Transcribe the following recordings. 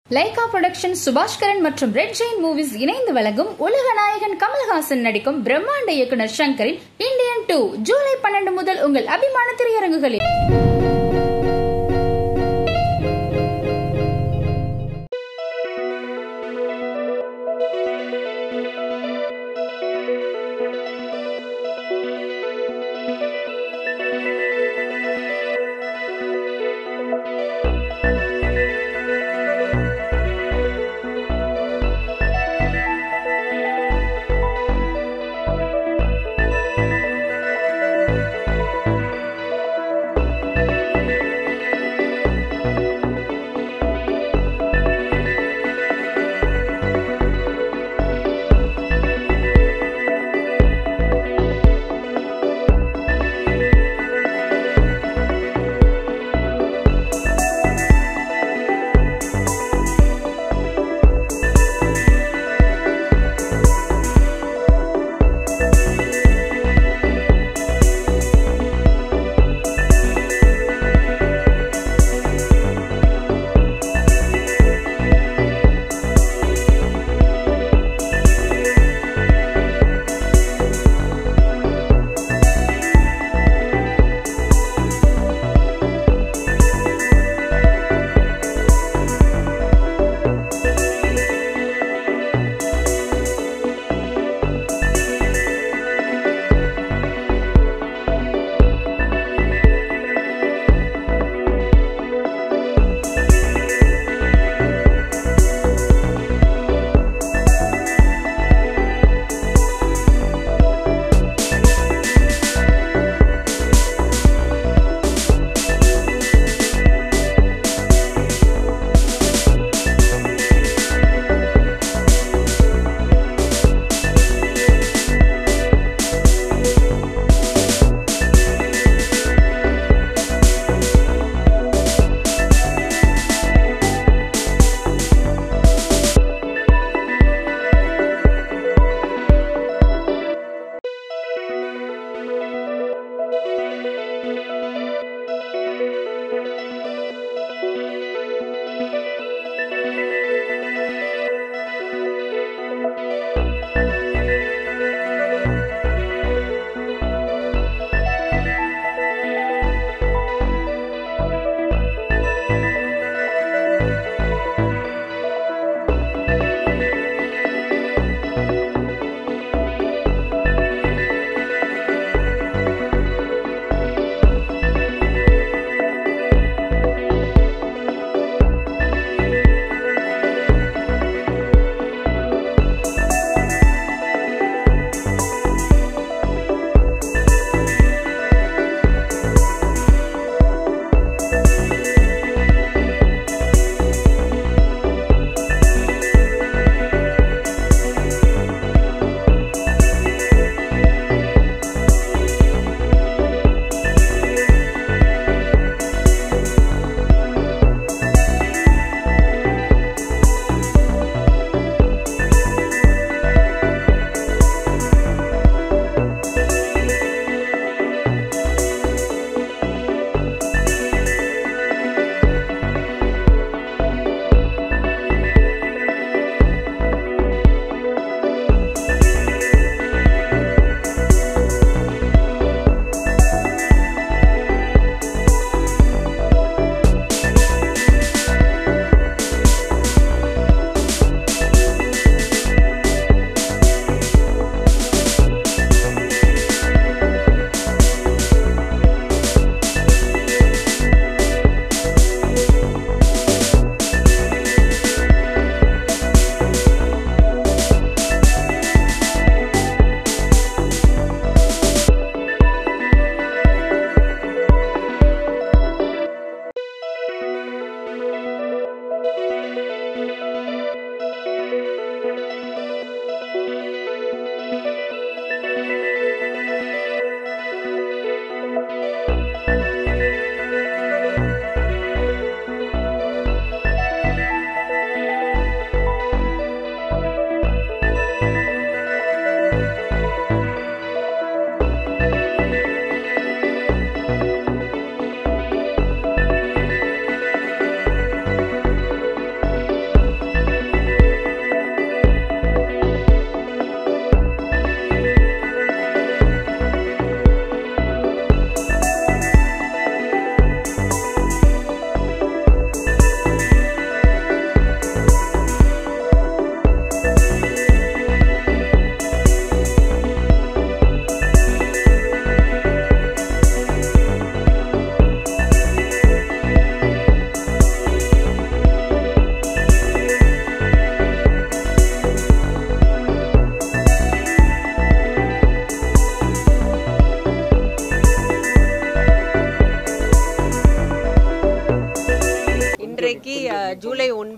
Lyca production Subaskaran மற்றும் red Jain movies இணைந்து வழங்கும் உலக நாயகன் கமல்ஹாசன் நடிக்கும் பிரம்மாண்ட இயக்குனர் ஷங்கரின் இந்தியன் 2 ஜூலை 12 முதல் உங்கள் அபிமான திரையரங்குகளில்.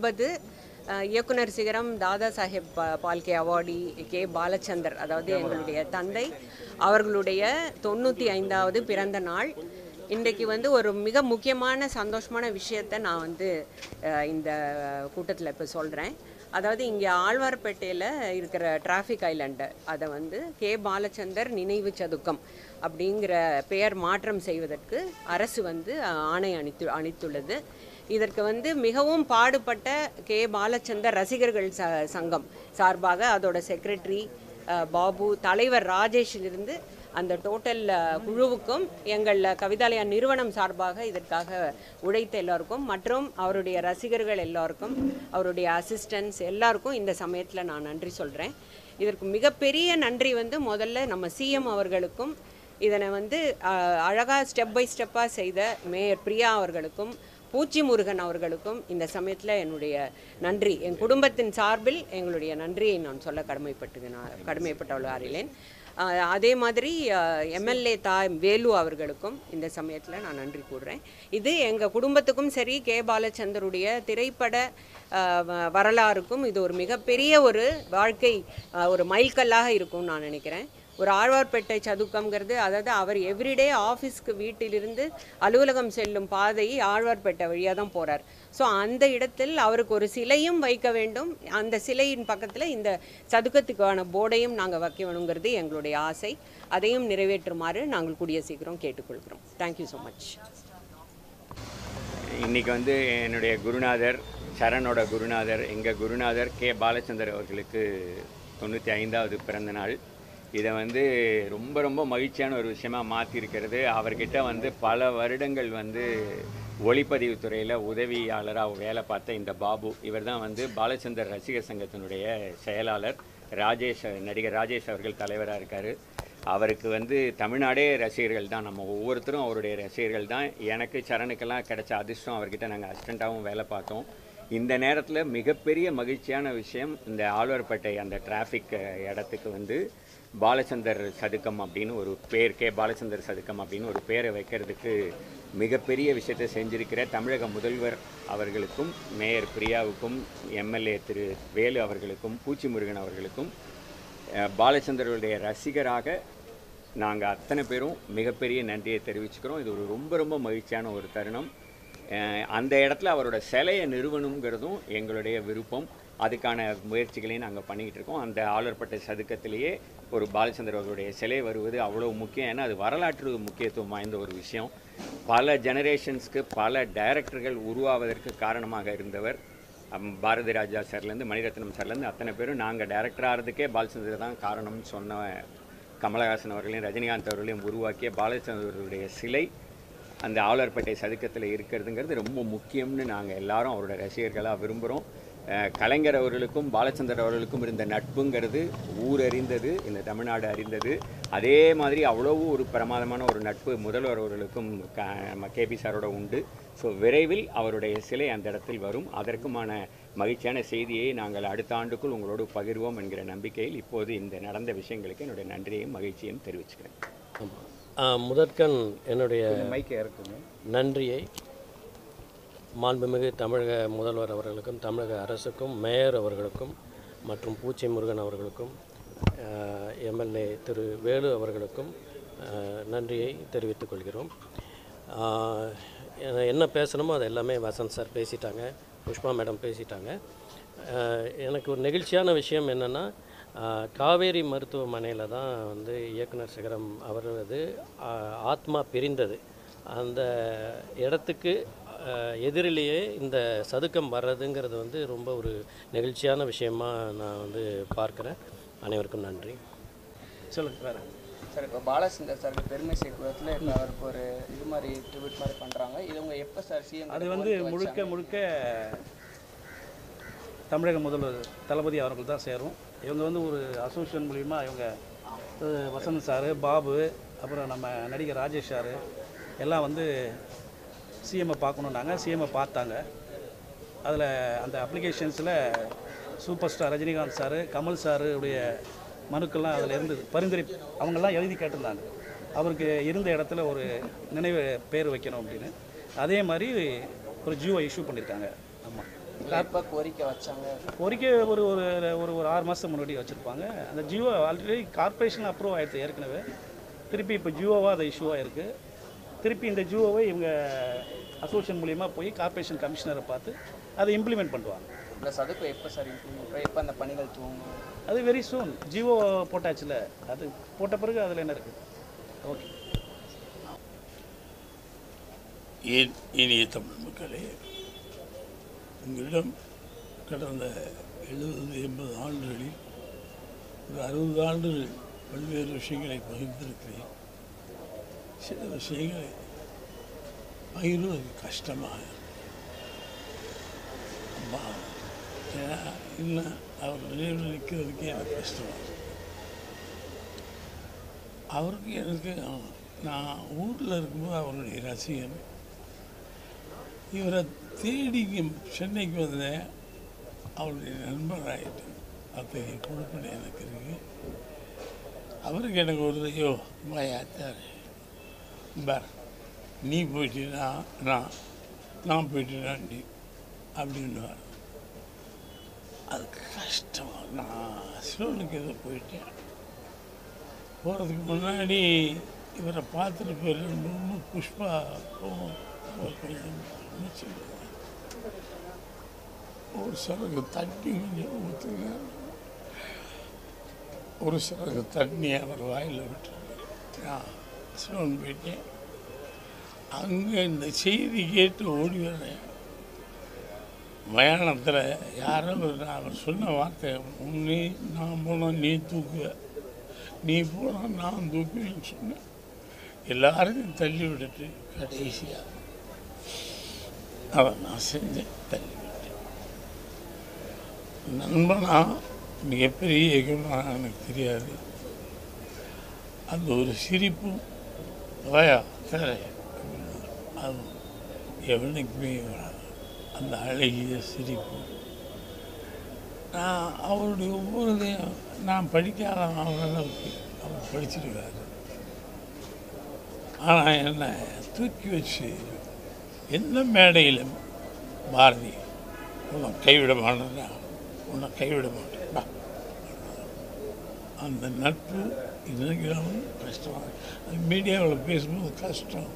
50 இயக்குனர் சிகரம் தாதா சாஹேப் பால்கே அவார்டி கே பாலச்சந்தர், அதாவது எங்களுடைய தந்தை அவர்களுடைய 95வது பிறந்த நாள். இன்றைக்கு ஒரு மிக முக்கியமான சந்தோஷமான விஷயத்தை நான் இந்த கூட்டத்தில் இப்போ சொல்கிறேன். அதாவது இங்கே ஆழ்வார்பேட்டையில் இருக்கிற டிராஃபிக் ஐலண்டு அதை கே பாலச்சந்தர் நினைவு சதுக்கம் அப்படிங்கிற பெயர் மாற்றம் செய்வதற்கு அரசு ஆணை அளித்துள்ளது. இதற்கு மிகவும் பாடுபட்ட கே பாலச்சந்தர் ரசிகர்கள் சங்கம் சார்பாக அதோட செக்ரட்டரி பாபு, தலைவர் ராஜேஷிலிருந்து அந்த டோட்டல் குழுவுக்கும் எங்கள் கவிதாலயா நிறுவனம் சார்பாக இதற்காக உழைத்த எல்லாருக்கும் மற்றும் அவருடைய ரசிகர்கள் எல்லாருக்கும் அவருடைய அசிஸ்டன்ஸ் எல்லாருக்கும் இந்த சமயத்தில் நான் நன்றி சொல்கிறேன். இதற்கு மிகப்பெரிய நன்றி முதல்ல நம்ம சிஎம் அவர்களுக்கும் இதனை அழகாக ஸ்டெப் பை ஸ்டெப்பாக செய்த மேயர் பிரியா அவர்களுக்கும் பூச்சி முருகன் அவர்களுக்கும் இந்த சமயத்தில் என்னுடைய நன்றி, என் குடும்பத்தின் சார்பில் எங்களுடைய நன்றியை நான் சொல்ல கடமைப்பட்டவளாகிறேன். அதே மாதிரி எம்எல்ஏ வேலு அவர்களுக்கும் இந்த சமயத்தில் நான் நன்றி கூறுறேன். இது எங்கள் குடும்பத்துக்கும் சரி, கே பாலச்சந்தருடைய திரைப்பட வரலாறுக்கும் இது ஒரு மிகப்பெரிய ஒரு வாழ்க்கை ஒரு மைல்கல்லாக இருக்கும்னு நான் நினைக்கிறேன். ஒரு ஆழ்வார்பேட்டை சதுக்கம்ங்கிறது, அதாவது அவர் எவ்ரிடே ஆஃபீஸ்க்கு வீட்டிலிருந்து அலுவலகம் செல்லும் பாதை ஆழ்வார்பேட்டை வழியாக தான் போகிறார். ஸோ அந்த இடத்தில் அவருக்கு ஒரு சிலையும் வைக்க வேண்டும். அந்த சிலையின் பக்கத்தில் இந்த சதுக்கத்துக்கான போர்டையும் நாங்கள் வைக்க வேணுங்கிறது எங்களுடைய ஆசை. அதையும் நிறைவேற்றுமாறு நாங்கள் கூடிய சீக்கிரம் கேட்டுக்கொள்கிறோம். Thank you so much. இன்றைக்கி என்னுடைய குருநாதர், சரணோட குருநாதர், எங்கள் குருநாதர் கே பாலச்சந்தர் அவர்களுக்கு 95வது பிறந்த நாள். இதை ரொம்ப ரொம்ப மகிழ்ச்சியான ஒரு விஷயமாக மாற்றிருக்கிறது. அவர்கிட்ட பல வருடங்கள் ஒளிப்பதிவுத்துறையில் உதவியாளராக வேலை பார்த்த இந்த பாபு, இவர் தான் பாலச்சந்தர் ரசிகர் சங்கத்தினுடைய செயலாளர். நடிகர் ராஜேஷ் அவர்கள் தலைவராக இருக்கார். அவருக்கு தமிழ்நாடே ரசிகர்கள் தான், நம்ம ஒவ்வொருத்தரும் அவருடைய ரசிகர்கள் தான். எனக்கு சரணுக்கெல்லாம் கிடைச்ச அதிர்ஷ்டம், அவர்கிட்ட நாங்கள் அசிஸ்டண்ட்டாகவும் வேலை பார்த்தோம். இந்த நேரத்தில் மிகப்பெரிய மகிழ்ச்சியான விஷயம், இந்த ஆழ்வார்பேட்டை அந்த டிராஃபிக் இடத்துக்கு பாலச்சந்தர் சதுக்கம் அப்படின்னு ஒரு பேர், கே பாலச்சந்தர் சதுக்கம் அப்படின்னு ஒரு பேரை வைக்கிறதுக்கு மிகப்பெரிய விஷயத்தை செஞ்சிருக்கிற தமிழக முதல்வர் அவர்களுக்கும், மேயர் பிரியாவுக்கும், எம்எல்ஏ திரு வேலு அவர்களுக்கும், பூச்சி முருகன் அவர்களுக்கும், பாலச்சந்தருடைய ரசிகராக நாங்கள் அத்தனை பேரும் மிகப்பெரிய நன்றியை தெரிவிச்சுக்கிறோம். இது ஒரு ரொம்ப ரொம்ப மகிழ்ச்சியான ஒரு தருணம். அந்த இடத்துல அவரோட சிலையை நிறுவனங்கிறதும் எங்களுடைய விருப்பம். அதுக்கான முயற்சிகளையும் நாங்கள் பண்ணிக்கிட்டு இருக்கோம். அந்த ஆழ்வார்பேட்டை சதுக்கத்திலேயே ஒரு பாலச்சந்தர் அவர்களுடைய சிலை வருவது அவ்வளோ முக்கியம். ஏன்னா அது வரலாற்று முக்கியத்துவம் வாய்ந்த ஒரு விஷயம். பல ஜெனரேஷன்ஸ்க்கு பல டைரக்டர்கள் உருவாவதற்கு காரணமாக இருந்தவர். பாரதி ராஜா சார்லேருந்து மணிரத்னம் சார்லேருந்து அத்தனை பேரும் நாங்கள் டைரக்டர் ஆகிறதுக்கே பாலச்சந்தர் தான் காரணம்னு சொன்ன கமலஹாசன் அவர்களையும் ரஜினிகாந்த் அவர்களையும் உருவாக்கிய பாலச்சந்தருடைய சிலை அந்த ஆழ்வார்பேட்டை சதுக்கத்தில் இருக்கிறதுங்கிறது ரொம்ப முக்கியம்னு நாங்கள் எல்லாரும் அவரோட ரசிகர்களாக விரும்புகிறோம். கலைஞர் அவர்களுக்கும் பாலச்சந்தர் அவர்களுக்கும் இருந்த நட்புங்கிறது ஊர் அறிந்தது, இந்த தமிழ்நாடு அறிந்தது. அதே மாதிரி அவ்வளவு ஒரு பிரமாதமான ஒரு நட்பு முதல்வர் அவர்களுக்கும் கேபி சாரோட உண்டு. ஸோ விரைவில் அவருடைய சிலை அந்த இடத்தில் வரும். அதற்குமான மகிழ்ச்சியான செய்தியை நாங்கள் அடுத்த ஆண்டுக்குள் உங்களோடு பகிர்வோம் என்கிற நம்பிக்கையில் இப்போது இந்த நடந்த விஷயங்களுக்கு என்னுடைய நன்றியையும் மகிழ்ச்சியையும் தெரிவிச்சுக்கிறேன். முதற்கண் என்னுடைய நன்றியை மாண்புமிகு தமிழக முதல்வர் அவர்களுக்கும், தமிழக அரசுக்கும், மேயர் அவர்களுக்கும் மற்றும் பூச்சி முருகன் அவர்களுக்கும், எம்எல்ஏ திரு வேலு அவர்களுக்கும் நன்றியை தெரிவித்துக் கொள்கிறோம். என்ன பேசணுமோ அது எல்லாமே வசந்த் சார் பேசிட்டாங்க, புஷ்பா மேடம் பேசிட்டாங்க. எனக்கு ஒரு நெகிழ்ச்சியான விஷயம் என்னென்னா, காவேரி மருத்துவமனையில் தான் இயக்குனர் சிகரம் அவரது ஆத்மா பிரிந்தது. அந்த இடத்துக்கு எதிரிலேயே இந்த சதுக்கம் வர்றதுங்கிறது ரொம்ப ஒரு நெகிழ்ச்சியான விஷயமாக நான் பார்க்குறேன். அனைவருக்கும் நன்றி. சொல்லுங்கள் வேறு சார். இப்போ பாலச்சந்தர் சாருக்கு பெருமை சேர்க்கிறதுல இப்போ அவருக்கு ஒரு இது மாதிரி ட்ரிபியூட் மாதிரி பண்ணுறாங்க. இது உங்க எப்போ சார் சிஎம்? அது முழுக்க தமிழக முதல்வர் தளபதி அவர்கள் தான் சேரும். இவங்க ஒரு அசோசியேஷன் மூலிமா இவங்க வசந்த் சார், பாபு, அப்புறம் நம்ம நடிகர் ராஜேஷ் சார் எல்லாம் சிஎம்ஐ பார்க்கணுன்னாங்க. சிஎம்ஐ பார்த்தாங்க. அதில் அந்த அப்ளிகேஷன்ஸில் super star Rajinikanth sir, Kamal சாருடைய மனுக்கள்லாம் அதில் இருந்தது. பரிந்துரை அவங்கெல்லாம் எழுதி கேட்டிருந்தாங்க, அவருக்கு இருந்த இடத்துல ஒரு நினைவு பேர் வைக்கணும் அப்படின்னு. அதே மாதிரி ஒரு ஜியோ இஷ்யூ பண்ணியிருக்காங்க. ஆமாம், எப்போ கோரிக்கை வச்சாங்க? கோரிக்கை ஒரு ஒரு ஒரு ஒரு 6 மாதத்துக்கு முன்னாடி வச்சுருப்பாங்க. அந்த ஜியோ ஆல்ரெடி கார்ப்பரேஷன் அப்ரூவ் ஆகிடுது ஏற்கனவே. திருப்பி இப்போ ஜியோவாக அது இஷ்யூவாக இருக்குது. திருப்பி இந்த ஜியோவை இவங்க அசோசியேஷன் மூலிமா போய் கார்ப்பரேஷன் கமிஷனரை பார்த்து அதை இம்ப்ளிமெண்ட் பண்ணுவாங்க. ப்ளஸ் அதுக்கு எப்போ சார் எப்போ அந்த பணிகள் துவங்கும்? அது வெரி சூன். ஜியோ போட்டாச்சுல, அது போட்ட பிறகு அதில் என்ன இருக்குது. ஓகே. ஏன் இனிய தமிழ் மக்களே, உங்களிடம் கடந்த 70-80 ஆண்டுகளில் ஒரு 60 ஆண்டுகள் பல்வேறு விஷயங்களை பகிர்ந்திருக்கிறேன். சில விஷயங்களை பகிர்வது கஷ்டமாக அம்மா இன்னும் அவர் நினைவில் நிற்கிறதுக்கே எனக்கு கஷ்டமாக. அவருக்கு எனக்கு நான் ஊரில் இருக்கும்போது அவருடைய ரசிகன். இவரை தேடி சென்னைக்கு வந்தேன், அவருடைய நண்பராகிட்டு அத்தகைய பொறுப்பினை எனக்கு இருக்கு. அவருக்கு எனக்கு ஒரு ஐயோ மாயாச்சார் பார், நீ போயிட்டீனா நான் போயிட்டேனா நீ அப்படின்னுவார். அது கஷ்டம். நான் சிலோனுக்கு ஏதோ போயிட்டேன். போகிறதுக்கு முன்னாடி இவரை பார்த்துட்டு போயிருந்தோம்னு புஷ்பா ஒரு சிலருக்கு தண்ணி கொஞ்சம் ஊற்றுங்க, ஒரு சிலருக்கு தண்ணி அவர் வாயில் விட்டுருங்க. நான் சிலோன் போயிட்டேன். அங்கே இந்த செய்தி கேட்டு ஓடி வரேன். மயானத்தில் யாரோ அவர் சொன்ன வார்த்தை, உன்னே நான் போனால் நீ தூக்குவ, நீ போனால் நான் தூக்குவேன்னு சொன்னேன். எல்லாரையும் தள்ளி விட்டுட்டு கடைசியாக அதை நான் செஞ்சேன், தள்ளி விட்டேன். நண்பனா மிகப்பெரிய இயக்குனராக எனக்கு தெரியாது. அந்த ஒரு சிரிப்பும் வயா தரைய அது எவனுக்குமே வராது. அந்த அழகிய சிரிப்பு. நான் அவருடைய ஒவ்வொருதையும் நான் படிக்காத அவரளவுக்கு அவர் படிச்சிருக்காரு. ஆனால் என்னை தூக்கி வச்சு எந்த மேடையிலும் பாரதி உன்னை கைவிட மாட்டேன்னா உன்னை கைவிட மாட்டேன்டா. அந்த நட்பு இன்னைக்கு கஷ்டம். மீடியாவில் பேசும்போது கஷ்டம்.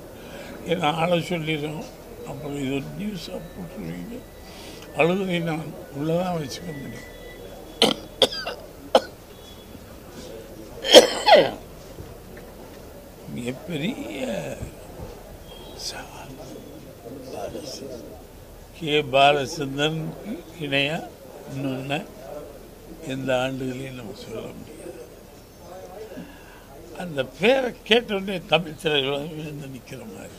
ஏன்னா ஆளை சொல்லிடும், அப்புறம் இது ஒரு நியூஸாக போட்டுருவீங்க. அழுதை நான் உள்ளதான் வச்சுக்க முடியும். மிகப்பெரிய சவால் கே பாலச்சந்திரனுக்கு இணையாக இன்னொன்று எந்த ஆண்டுகளையும் நம்ம சொல்ல முடியாது. அந்த பேரை கேட்டோடனே தமிழ் திரையுலகம் விழுந்து நிற்கிற மாதிரி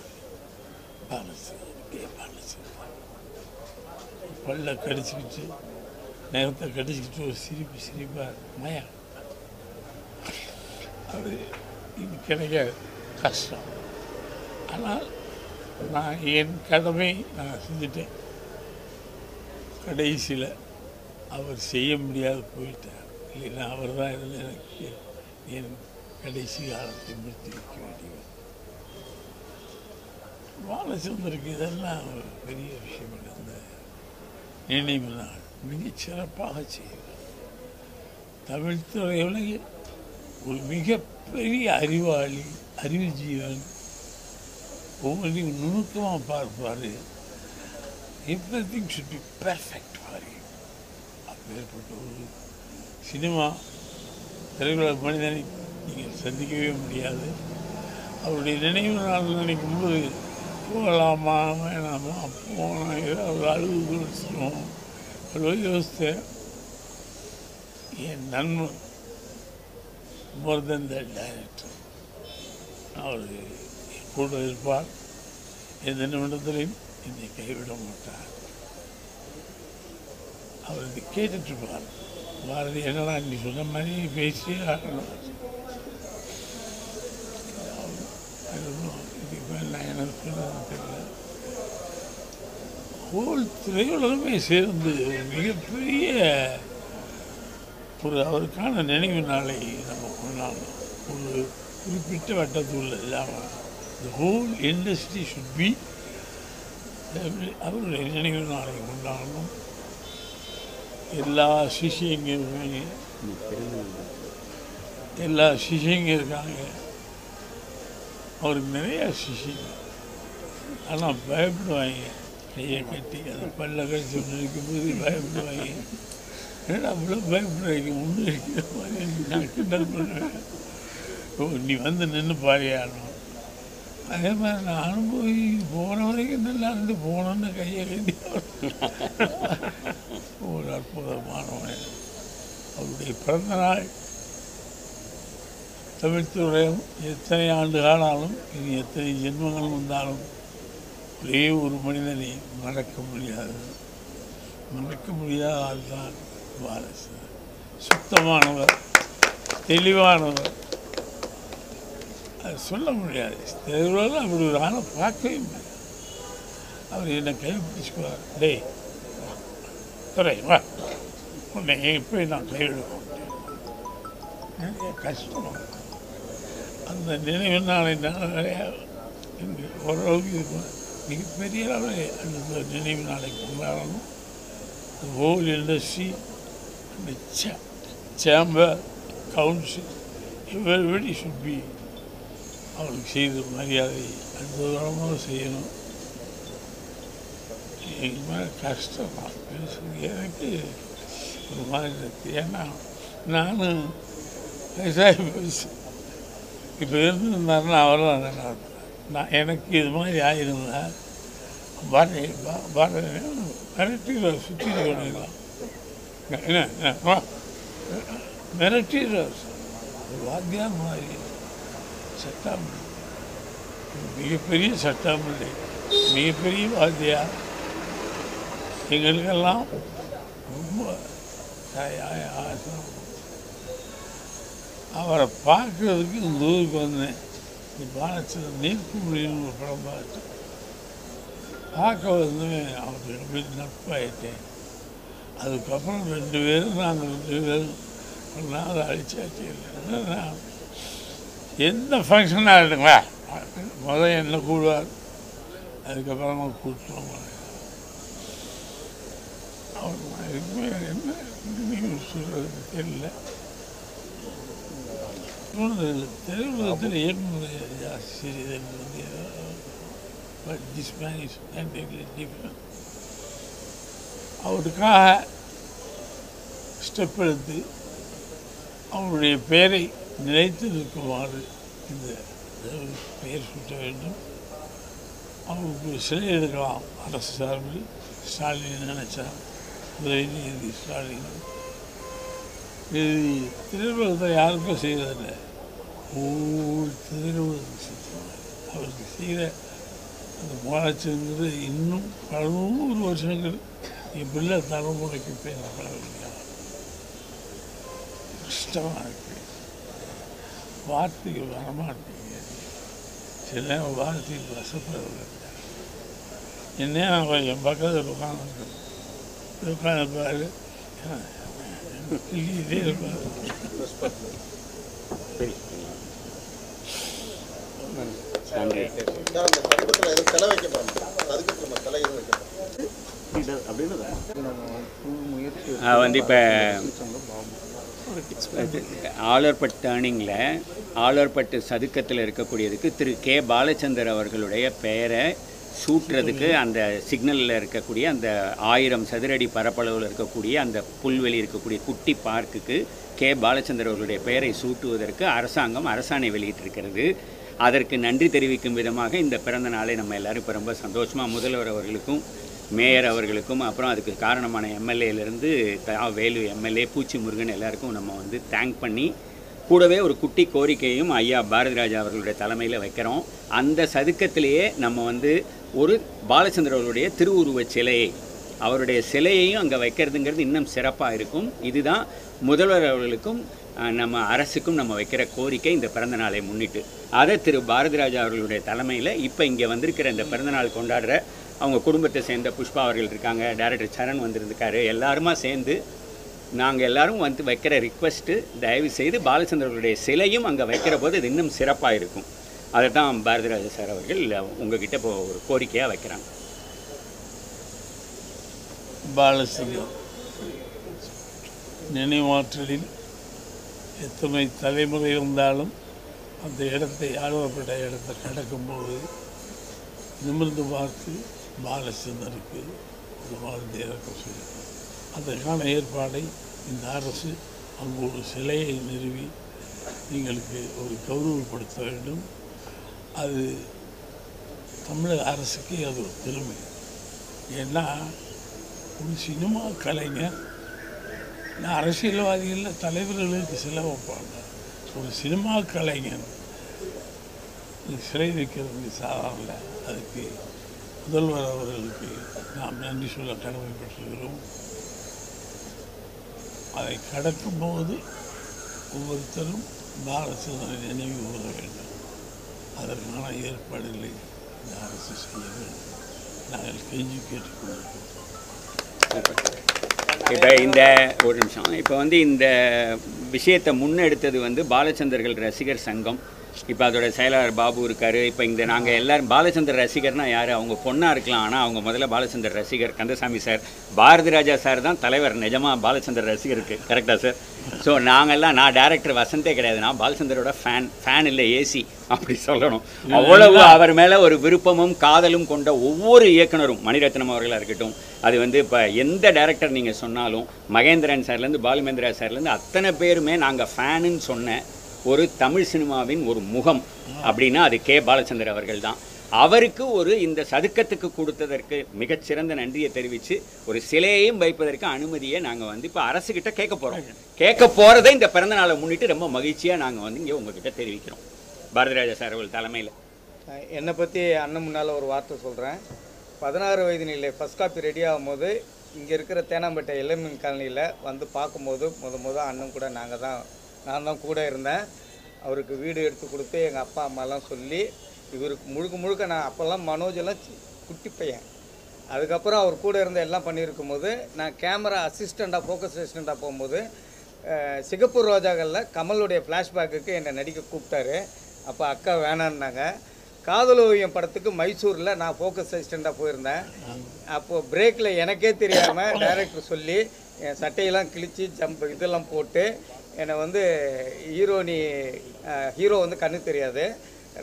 பாலச்சந்திரன், கே பாலச்சந்திரன். பல்ல கடிச்சிக்கிட்டு நேரத்தை கடிச்சிக்கிட்டு ஒரு சிரிப்பார் மயா. அது இது கிடைக்க கஷ்டம். ஆனால் நான் என் கடமை நான் செஞ்சுட்டேன். கடைசியில் அவர் செய்ய முடியாது போயிட்டார். இல்லைன்னா அவர் தான் இதில் எனக்கு என் கடைசி காலத்தை முடித்து வைக்க வேண்டியவர். பாலச்சந்தருக்கு இதெல்லாம் ஒரு பெரிய விஷயம். இந்த நினைவு நாள் மிகச் சிறப்பாக செய்வார். தமிழ் துறையுலகில் ஒரு மிகப்பெரிய அறிவாளி, அறிவு ஜீவன். ஒவ்வொன்றையும் நுணுக்கமாக பார்ப்பார். Everything should be perfect for you. அப்பேற்பட்ட ஒரு சினிமா திரையுலக மனிதனை நீங்கள் சந்திக்கவே முடியாது. அவருடைய நினைவு நாள் நினைக்கும் போது போகலாமா வேணாமா போனால் ஏதாவது அழுது குடிச்சிடும் அவ்வளோ யோசித்தேன். என் நண்பன் மோர் தென் த டைரக்டர் அவர் கூட இருப்பார். எந்த நிமிடத்திலையும் என்னை கைவிட மாட்டார். அவர் இதை கேட்டுட்ருப்பார். பாரதி என்னடா நீ சொன்ன மாதிரி பேசி ஆகணும். இதுக்கு நான் எனக்கு சொல்றது தெரியல. ஹோல் திரையுலகமே சேர்ந்து மிகப்பெரிய ஒரு அவருக்கான நினைவு நாளை நம்ம கொண்டாடணும். ஒரு குறிப்பிட்ட வட்டத்துள்ள இல்லாமல் the whole industry should be அவருடைய நினைவு நாளை கொண்டாடணும். எல்லா சிஷியங்க இருக்காங்க, எல்லா சிஷியங்க இருக்காங்க. அவருக்கு நிறையா சிஷியங்க. ஆனால் பயப்படுவாங்க. கையை கட்டி அதை பல்ல கழிச்சு ஒன்று இருக்கும்போது பயப்படுவாங்க. ஏன்னா அவ்வளோ பயப்படுவாங்க. ஒன்று இருக்கிற மாதிரி நான் கிண்டல் பண்ணுவேன். ஓ நீ வந்து நின்று பாரியானோம். அதே மாதிரி நான் அனுபவி போன வரைக்கும் நல்லா இருந்து போனோன்னு கையை கட்டி ஒரு அற்புதமானவன். அவருடைய பிறந்த நாள் தமிழ்த்துறையும் எத்தனை ஆண்டு காலாலும் இனி எத்தனை ஜென்மங்கள் வந்தாலும் ஒரே ஒரு மனிதனை மறக்க முடியாது. மறக்க முடியாத ஆள் தான் பாலச்சந்தர். சுத்தமானவர், தெளிவானவர். அது சொல்ல முடியாது. தெருவில் அப்படி ஒரு ஆளை பார்க்கவே முடியாது. அவர் என்னை கைப்பிடிச்சுக்குவார். டேய் துறை வா, உன்னை போய் நான் கைவிடுவோம். நிறைய கஷ்டம். அந்த நினைவு நாளை நான் நிறையா ஓரளவுக்கு இருக்கும். மிகப்பெரிய அளவில் அந்த நினைவு நாளை கொண்டாடணும். The whole industry, the chamber, council, everybody should be அவருக்கு செய்த மரியாதை அற்புதமாக செய்யணும். எங்கள் மேலே கஷ்டம் தான் பேசுறது. எனக்கு ஒரு மாதிரி இருக்குது. ஏன்னா நானும் விவசாயம் பேசு இப்போ இருந்திருந்தாருன்னா அவரெல்லாம் நல்லா இருப்பேன். நான் எனக்கு இது மாதிரி ஆகிருந்தா மிரட்டிடுற சுற்றி பண்ணிடலாம். என்ன மிரட்டிடுற வாத்தியார் மாதிரி சட்டாமல்லி, மிகப்பெரிய சட்டாமல்லி, மிகப்பெரிய வாத்தியார். எங்களுக்கெல்லாம் ரொம்ப ஆசை. அவரை பார்க்கறதுக்கு இந்த ஊருக்கு வந்தேன். பாலச்சந்தர் நீர்க்குமிழின்னு ஒரு படம் பார்க்க வந்து அவருக்கு ரொம்ப நட்பாயிட்டேன். அதுக்கப்புறம் 2 பேரும் நாங்கள் 2 பேரும் ஒரு நாள் அழிச்சாச்சு. இல்லைன்னா எந்த ஃபங்க்ஷனாக இருக்குங்களா முதல் என்ன கூடுவார், அதுக்கப்புறமா கூட்டுவோம். அவர் என்ன சொல்கிறதுக்கு தெரியல. திரையுலகத்தில் இயக்குநர் ஜாஸ்தி வந்து but this man is different. அவருக்காக ஸ்டெப் எடுத்து அவருடைய பெயரை நிலைத்து நிற்குமாறு இந்த பெயர் சூட்ட வேண்டும். அவருக்கு சிலை எடுக்கலாம் அரசு சார்பில். ஸ்டாலின் நினைச்சார், உதயநிதி ஸ்டாலின். இது திரையுலகத்தில் யாருக்கும் செய்வதில்லை. ஒவ்வொரு திரையுலகம் அவருக்கு செய்த அந்த பாலச்சந்தர் இன்னும் பல 100 வருஷங்கள் என் பிள்ளை தலைமுறைக்கு பேசப்பட வேண்டிய கஷ்டமாக இருக்குது. வார்த்தைகள் வரமாட்டேங்க. சில வார்த்தைகள் வசப்படுறது. என்ன என் பக்கத்தில் உட்காந்துருப்பாரு, இதே இருப்பார். வந்து இப்போ ஆலர்பட் டேர்னிங்கில் ஆலர்பட்டு சதுக்கத்தில் இருக்கக்கூடியதுக்கு திரு கே பாலச்சந்தர் அவர்களுடைய பெயரை சூட்டுறதுக்கு அந்த சிக்னலில் இருக்கக்கூடிய அந்த 1000 சதுரடி பரப்பளவில் இருக்கக்கூடிய அந்த புல்வெளி இருக்கக்கூடிய குட்டி பார்க்குக்கு கே பாலச்சந்தர் அவர்களுடைய பெயரை சூட்டுவதற்கு அரசாங்கம் அரசாணை வெளியிட்டிருக்கிறது. அதற்கு நன்றி தெரிவிக்கும் விதமாக இந்த பிறந்த நாளை நம்ம எல்லோரும் இப்போ ரொம்ப சந்தோஷமாக முதல்வர் அவர்களுக்கும் மேயர் அவர்களுக்கும் அப்புறம் அதுக்கு காரணமான எம்எல்ஏலேருந்து வேலு எம்எல்ஏ பூச்சி முருகன் எல்லாருக்கும் நம்ம வந்து தேங்க் பண்ணி கூடவே ஒரு குட்டி கோரிக்கையும் ஐயா பாரதிராஜா அவர்களுடைய தலைமையில் வைக்கிறோம். அந்த சதுக்கத்திலேயே நம்ம வந்து ஒரு பாலச்சந்தர் அவர்களுடைய திருவுருவச் சிலையை அவருடைய சிலையையும் அங்கே வைக்கிறதுங்கிறது இன்னும் சிறப்பாக இருக்கும். இதுதான் முதல்வர் அவர்களுக்கும் நம்ம அரசுக்கும் நம்ம வைக்கிற கோரிக்கை இந்த பிறந்த நாளை முன்னிட்டு. அதை திரு பாரதிராஜா அவர்களுடைய தலைமையில் இப்போ இங்கே வந்திருக்கிற இந்த பிறந்தநாள் கொண்டாடுற அவங்க குடும்பத்தை சேர்ந்த புஷ்பா அவர்கள் இருக்காங்க, டைரக்டர் சரண் வந்திருக்காரு, எல்லாருமா சேர்ந்து நாங்கள் எல்லோரும் வந்து வைக்கிற ரிக்வெஸ்ட்டு தயவு செய்து பாலச்சந்தர்களுடைய சிலையும் அங்கே வைக்கிற போது இது இன்னும் சிறப்பாக இருக்கும். அதை தான் பாரதிராஜா சார் அவர்கள் உங்ககிட்ட இப்போ ஒரு கோரிக்கையாக வைக்கிறாங்க. பாலச்சந்தர் நினைவாற்றலில் எத்தனை தலைமுறை இருந்தாலும் அந்த இடத்தை ஆழ்வப்பட்ட இடத்தை கடக்கும்போது நிமிர்ந்து பார்த்து பாலச்சந்தருக்கு ஒரு வாழ்ந்து இறக்க சொல்லி அதற்கான ஏற்பாடை இந்த அரசு அங்கு ஒரு சிலையை நிறுவி எங்களுக்கு ஒரு கௌரவப்படுத்த வேண்டும். அது தமிழக அரசுக்கு அது ஒரு பெருமை. ஏன்னா ஒரு சினிமா கலைஞர் அரசியல்வாதிகளில் தலைவர்களுக்கு சிலை வைப்பாங்க. ஒரு சினிமா கலைஞன் சிலை வைக்கிறது சாதாரண. அதுக்கு முதல்வர் அவர்களுக்கு நாம் நன்றி சொல்ல கடமைப்பட்டிருக்கிறோம். அதை கடக்கும்போது ஒவ்வொருத்தரும் பாலச்சந்திரனை நினைவு கூற வேண்டும். அதற்கான ஏற்பாடுகளை இந்த அரசு செய்ய வேண்டும். நாங்கள் கெஞ்சி கேட்டுக்கொண்டிருக்கிறோம். இப்போ இந்த ஒரு நிமிஷம், இப்போ வந்து இந்த விஷயத்தை முன்னெடுத்தது வந்து பாலச்சந்தர்கள் ரசிகர் சங்கம். இப்போ அதோட செயலாளர் பாபு இருக்கார். இப்போ இந்த நாங்கள் எல்லோரும் பாலச்சந்தர் ரசிகர்னால் யார்? அவங்க பொண்ணாக இருக்கலாம், ஆனால் அவங்க முதல்ல பாலச்சந்தர் ரசிகர். கந்தசாமி சார், பாரதி ராஜா சார் தான் தலைவர் நிஜமாக பாலச்சந்தர் ரசிகருக்கு. கரெக்டாக சார்? ஸோ நாங்கள்லாம், நான் டேரக்டர் வசந்தே கிடையாது, நான் பாலச்சந்தரோட ஃபேன் இல்லை, ஏசி அப்படி சொல்லணும். அவ்வளவு அவர் மேலே ஒரு விருப்பமும் காதலும் கொண்ட ஒவ்வொரு இயக்குனரும், மணிரத்னம் அவர்களாக இருக்கட்டும், அது வந்து இப்போ எந்த டேரக்டர் நீங்கள் சொன்னாலும், மகேந்திரன் சார்லேருந்து பாலுமேந்திரா சார்லேருந்து அத்தனை பேருமே நாங்கள் ஃபேனுன்னு சொன்ன ஒரு தமிழ் சினிமாவின் ஒரு முகம் அப்படின்னா அது கே பாலச்சந்தர் அவர்கள் தான். அவருக்கு ஒரு இந்த சதுக்கத்துக்கு கொடுத்ததற்கு மிகச்சிறந்த நன்றியை தெரிவித்து ஒரு சிலையையும் வைப்பதற்கு அனுமதியை நாங்கள் வந்து இப்போ அரசுக்கிட்ட கேட்க போகிறதை இந்த பிறந்த நாளை முன்னிட்டு ரொம்ப மகிழ்ச்சியாக நாங்கள் வந்து இங்கே உங்ககிட்ட தெரிவிக்கிறோம். பாரதிராஜா சார் அவர்கள் தலைமையில். என்னை பற்றி அண்ணன் முன்னால் ஒரு வார்த்தை சொல்கிறேன். 16 வயது நிலை ஃபஸ்ட் காப்பி ரெடி ஆகும்போது இங்கே இருக்கிற தேனாம்பேட்டை இளமின் காலனியில் வந்து பார்க்கும்போது முத அண்ணன் கூட நான் தான் கூட இருந்தேன். அவருக்கு வீடு எடுத்து கொடுத்து எங்கள் அப்பா அம்மாலாம் சொல்லி இவருக்கு முழுக்க நான் அப்போல்லாம் மனோஜெல்லாம் குட்டி பையன். அதுக்கப்புறம் அவர் கூட இருந்து எல்லாம் பண்ணியிருக்கும் போது நான் கேமரா அசிஸ்டண்ட்டாக ஃபோக்கஸ் அசிஸ்டண்ட்டாக போகும்போது சிகப்பூர் ரோஜாக்களில் கமலுடைய ஃப்ளாஷ்பேக்குக்கு என்னை நடிக்க கூப்பிட்டாரு. அப்போ அக்கா வேணான்னாங்க. காதல் ஓவியம் படத்துக்கு மைசூரில் நான் ஃபோக்கஸ் அசிஸ்டண்ட்டாக போயிருந்தேன். அப்போது பிரேக்கில் எனக்கே தெரியாமல் டைரக்டர் சொல்லி என் சட்டையெல்லாம் கிழித்து இதெல்லாம் போட்டு என்னை வந்து ஹீரோ வந்து கண்ணு தெரியாது,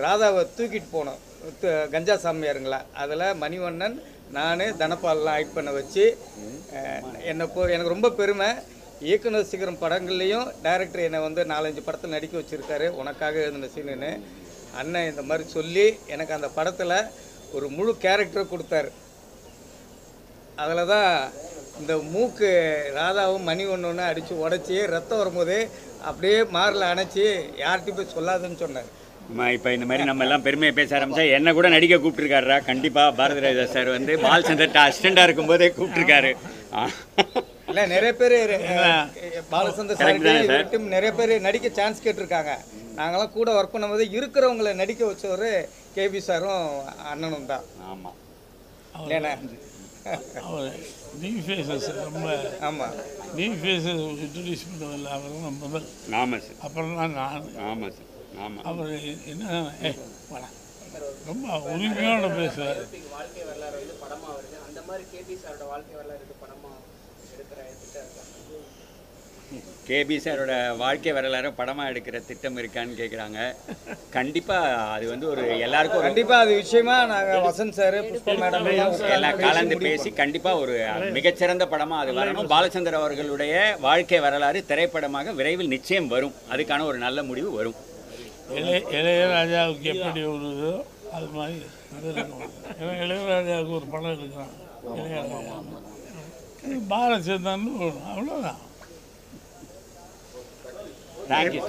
ராதாவை தூக்கிட்டு போனோம் கஞ்சா சாமியாருங்களா. அதில் மணிவண்ணன், நான், தனபாலெலாம் ஆக்ட் பண்ண வச்சு எனக்கு ரொம்ப பெருமை. இயக்குனர் சிகரம் படங்கள்லேயும் டைரக்டர் என்னை வந்து 4-5 படத்தில் நடிக்க வச்சுருக்காரு. உனக்காக எழுதின சீனுன்னு அண்ணன் இந்த மாதிரி சொல்லி எனக்கு அந்த படத்தில் ஒரு முழு கேரக்டரை கொடுத்தாரு. அதில் தான் இந்த மூக்கு ராதாவும் மணி ஒன்று அடித்து உடச்சி ரத்தம் வரும்போது அப்படியே மாரில் அணைச்சி யார்கிட்டையும் போய் சொல்லாதுன்னு சொன்னார். இப்போ இந்த மாதிரி நம்ம எல்லாம் பெருமையை பேச ஆரம்பித்தா என்ன கூட நடிக்க கூப்பிட்டுருக்காரா? கண்டிப்பாக பாரதி ராஜா சார் வந்து பாலச்சந்தர்ட்ட அசிஸ்டண்டாக இருக்கும்போதே கூப்பிட்டுருக்காரு. இல்லை, நிறைய பேர் பாலச்சந்தர் சார் நிறைய பேர் நடிக்க சான்ஸ் கேட்டிருக்காங்க. நாங்களாம் கூட ஒர்க் பண்ணும்போது இருக்கிறவங்களை நடிக்க வச்சவர் கேபி சாரும் அண்ணனும் தான். ஆமாம், இல்லைண்ணா? அவர் நியூ ஃபேஸஸ் ரொம்ப ஆமாம், நியூ ஃபேஸஸ் இன்ட்ரடியூஸ் பண்ணதில்லை அவர் தான் முதல். ஆமாம் சார். அப்புறம் தான் நான். ஆமாம் சார். ஆமாம். அவர் என்ன ரொம்ப உரிமையோடு பேசுவார். வாழ்க்கை வரலாறு வந்து படமாக வருது. அந்த மாதிரி கேபி சாரோட வாழ்க்கை வரலாறு படமாக எடுக்கிற திட்டம் இருக்கா? கேபி சாரோட வாழ்க்கை வரலாறு படமாக எடுக்கிற திட்டம் இருக்கான்னு கேட்குறாங்க. கண்டிப்பாக அது வந்து ஒரு எல்லாருக்கும் கண்டிப்பாக அது விஷயமா நாங்கள் வசந்த் சார், புஷ்பா மேடம் எல்லாம் கலந்து பேசி கண்டிப்பாக ஒரு மிகச்சிறந்த படமாக அது வரணும். பாலச்சந்தர் அவர்களுடைய வாழ்க்கை வரலாறு திரைப்படமாக விரைவில் நிச்சயம் வரும். அதுக்கான ஒரு நல்ல முடிவு வரும். இளையராஜாவுக்கு எப்படி வருதோ அது மாதிரி இளையராஜாவுக்கு ஒரு படம் எடுக்கிறான். இளையராஜா பாலச்சந்தர்னு அவ்வளோதான். தேங்க்யூ.